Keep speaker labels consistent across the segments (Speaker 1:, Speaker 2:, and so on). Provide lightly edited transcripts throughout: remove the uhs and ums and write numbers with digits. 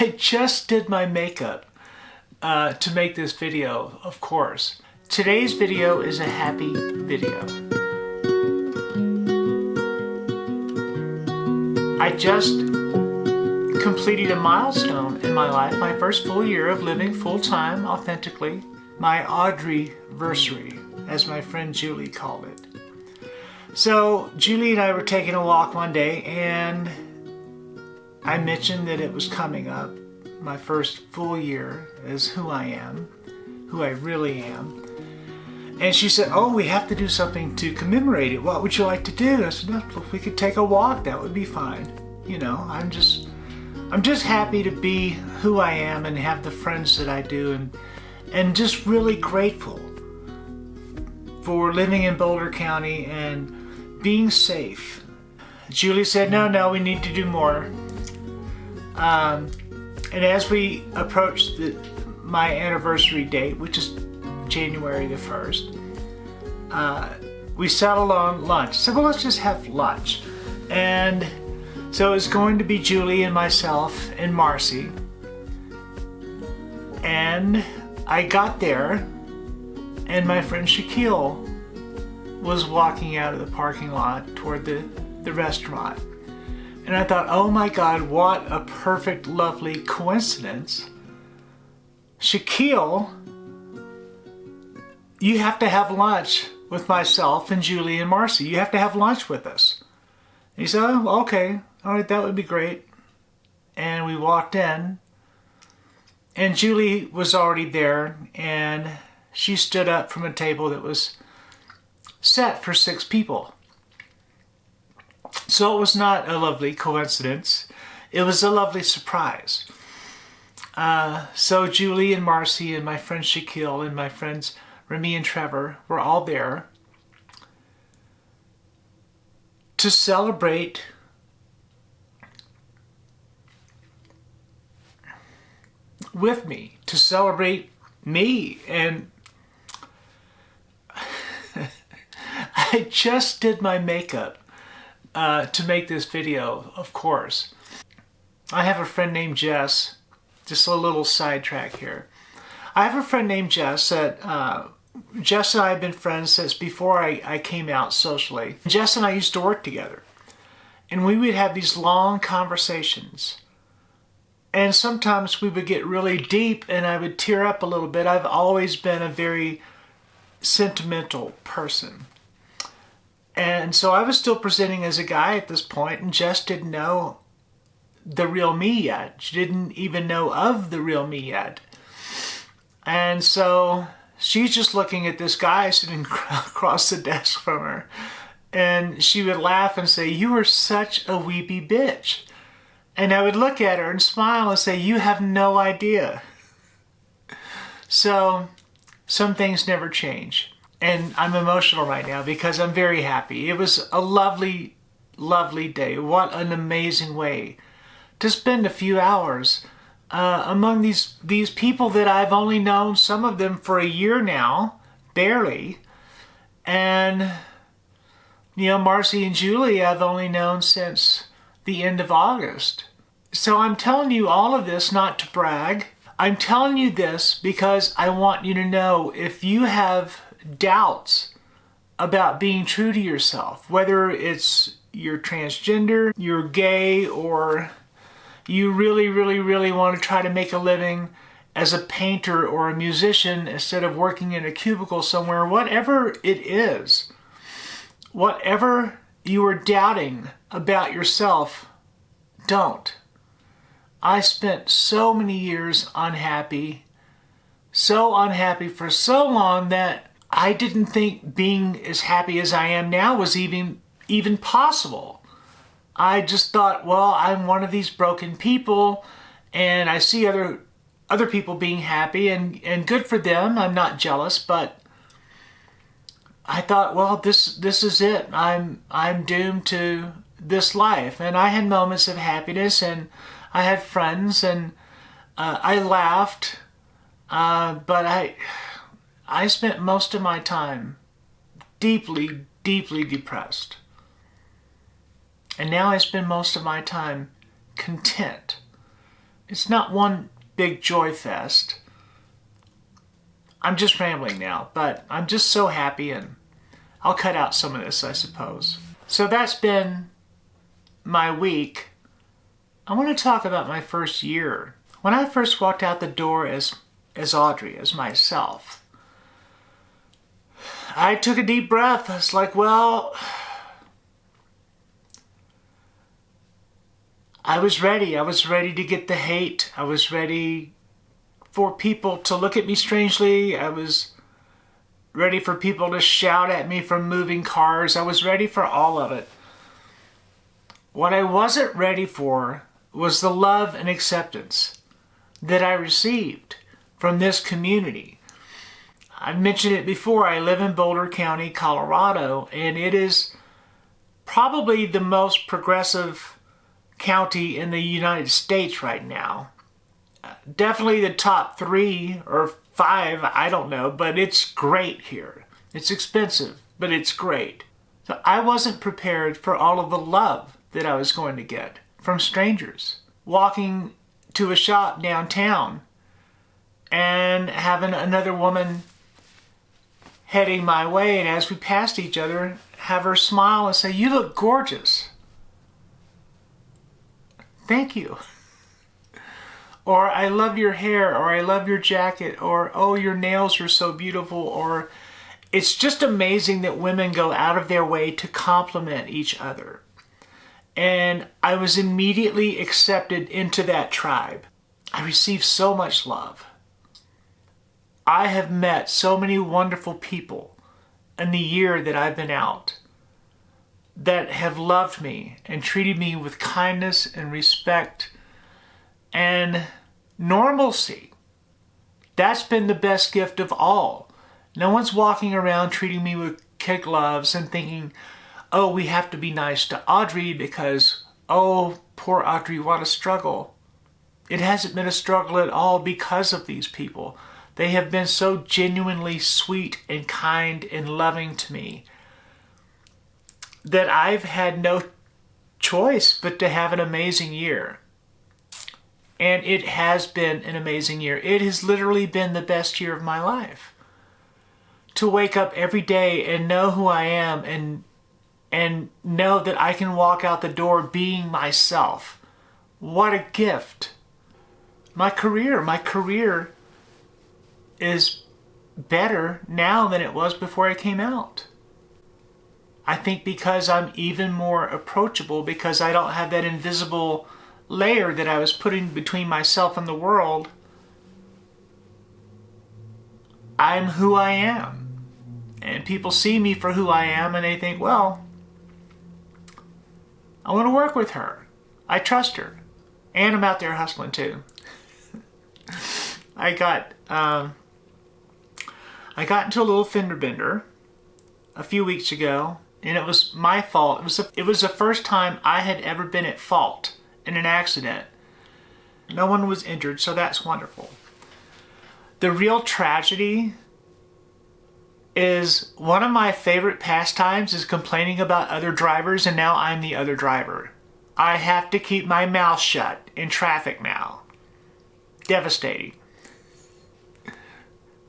Speaker 1: I just did my makeup to make this video, of course. Today's video is a happy video. I just completed a milestone in my life, my first full year of living full-time, authentically. My Audrey-versary, as my friend Julie called it. So Julie and I were taking a walk one day, and I mentioned that it was coming up, my first full year as who I am, who I really am. And she said, oh, we have to do something to commemorate it. What would you like to do? And I said, no, if we could take a walk, that would be fine. You know, I'm just happy to be who I am and have the friends that I do, and just really grateful for living in Boulder County and being safe. Julie said, no, we need to do more. And as we approached my anniversary date, which is January the 1st, we settled on lunch. So well, let's just have lunch. And so it was going to be Julie and myself and Marcy. And I got there, and my friend Shaquille was walking out of the parking lot toward the restaurant. And I thought, oh my God, what a perfect, lovely coincidence. Shaquille, you have to have lunch with myself and Julie and Marcy. You have to have lunch with us. And he said, oh, okay, all right, that would be great. And we walked in, and Julie was already there, and she stood up from a table that was set for 6 people. So it was not a lovely coincidence. It was a lovely surprise. So Julie and Marcy and my friend Shaquille and my friends Remy and Trevor were all there to celebrate with me, to celebrate me. And I just did my makeup to make this video, of course. I have a friend named Jess. Just a little sidetrack here. I have a friend named Jess that Jess and I have been friends since before I came out socially. Jess and I used to work together, and we would have these long conversations. And sometimes we would get really deep, and I would tear up a little bit. I've always been a very sentimental person. And so I was still presenting as a guy at this point, and Jess didn't know the real me yet. She didn't even know of the real me yet. And so she's just looking at this guy sitting across the desk from her. And she would laugh and say, you are such a weepy bitch. And I would look at her and smile and say, you have no idea. So some things never change. And I'm emotional right now because I'm very happy. It was a lovely, lovely day. What an amazing way to spend a few hours among these people that I've only known, some of them for a year now, barely. And, you know, Marcy and Julie I've only known since the end of August. So I'm telling you all of this not to brag. I'm telling you this because I want you to know, if you have doubts about being true to yourself, whether it's you're transgender, you're gay, or you really, really, really want to try to make a living as a painter or a musician instead of working in a cubicle somewhere, whatever it is, whatever you are doubting about yourself, don't. I spent so many years unhappy for so long that I didn't think being as happy as I am now was even possible. I just thought, well, I'm one of these broken people, and I see other people being happy, and good for them. I'm not jealous, but I thought, well, this is it. I'm doomed to this life. And I had moments of happiness, and I had friends, and I laughed, but I spent most of my time deeply, deeply depressed. And now I spend most of my time content It's not one big joy fest. I'm just rambling now, but I'm just so happy, and I'll cut out some of this, I suppose. So that's been my week. I want to talk about my first year. When I first walked out the door as Audrey, as myself, I took a deep breath. I was like, well, I was ready. I was ready to get the hate. I was ready for people to look at me strangely. I was ready for people to shout at me from moving cars. I was ready for all of it. What I wasn't ready for was the love and acceptance that I received from this community. I've mentioned it before. I live in Boulder County, Colorado, and it is probably the most progressive county in the United States right now. Definitely the top 3 or 5, I don't know, but it's great here. It's expensive, but it's great. So I wasn't prepared for all of the love that I was going to get from strangers. Walking to a shop downtown and having another woman heading my way, and as we passed each other, have her smile and say, "You look gorgeous." Thank you. Or, "I love your hair," or, "I love your jacket," or, "Oh, your nails are so beautiful," or it's just amazing that women go out of their way to compliment each other. And I was immediately accepted into that tribe. I received so much love. I have met so many wonderful people in the year that I've been out that have loved me and treated me with kindness and respect and normalcy. That's been the best gift of all. No one's walking around treating me with kid gloves and thinking, "Oh, we have to be nice to Audrey because, oh, poor Audrey, what a struggle." It hasn't been a struggle at all because of these people. They have been so genuinely sweet and kind and loving to me that I've had no choice but to have an amazing year. And it has been an amazing year. It has literally been the best year of my life. To wake up every day and know who I am and know that I can walk out the door being myself. What a gift. My career is better now than it was before I came out. I think because I'm even more approachable, because I don't have that invisible layer that I was putting between myself and the world. I'm who I am. And people see me for who I am and they think, well, I want to work with her. I trust her. And I'm out there hustling too. I got into a little fender bender a few weeks ago, and it was my fault. It was the first time I had ever been at fault in an accident. No one was injured, so that's wonderful. The real tragedy is one of my favorite pastimes is complaining about other drivers, and now I'm the other driver. I have to keep my mouth shut in traffic now. Devastating.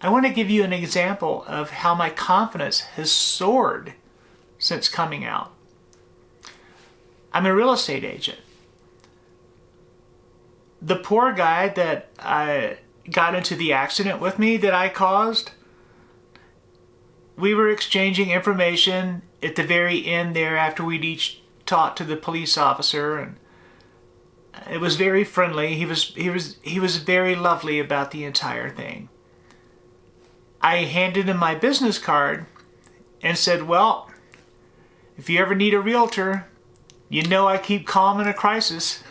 Speaker 1: I want to give you an example of how my confidence has soared since coming out. I'm a real estate agent. The poor guy that got into the accident with me that I caused, we were exchanging information at the very end there after we'd each talked to the police officer, and it was very friendly. He was very lovely about the entire thing. I handed him my business card and said, "Well, if you ever need a realtor, you know I keep calm in a crisis."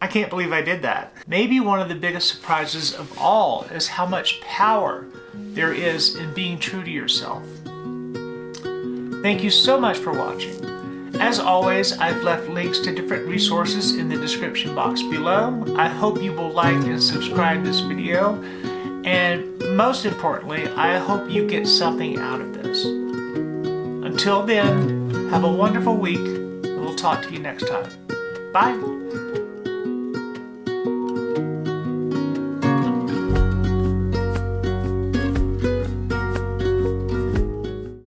Speaker 1: I can't believe I did that. Maybe one of the biggest surprises of all is how much power there is in being true to yourself. Thank you so much for watching. As always, I've left links to different resources in the description box below. I hope you will like and subscribe this video. And most importantly, I hope you get something out of this. Until then, have a wonderful week, and we'll talk to you next time. Bye.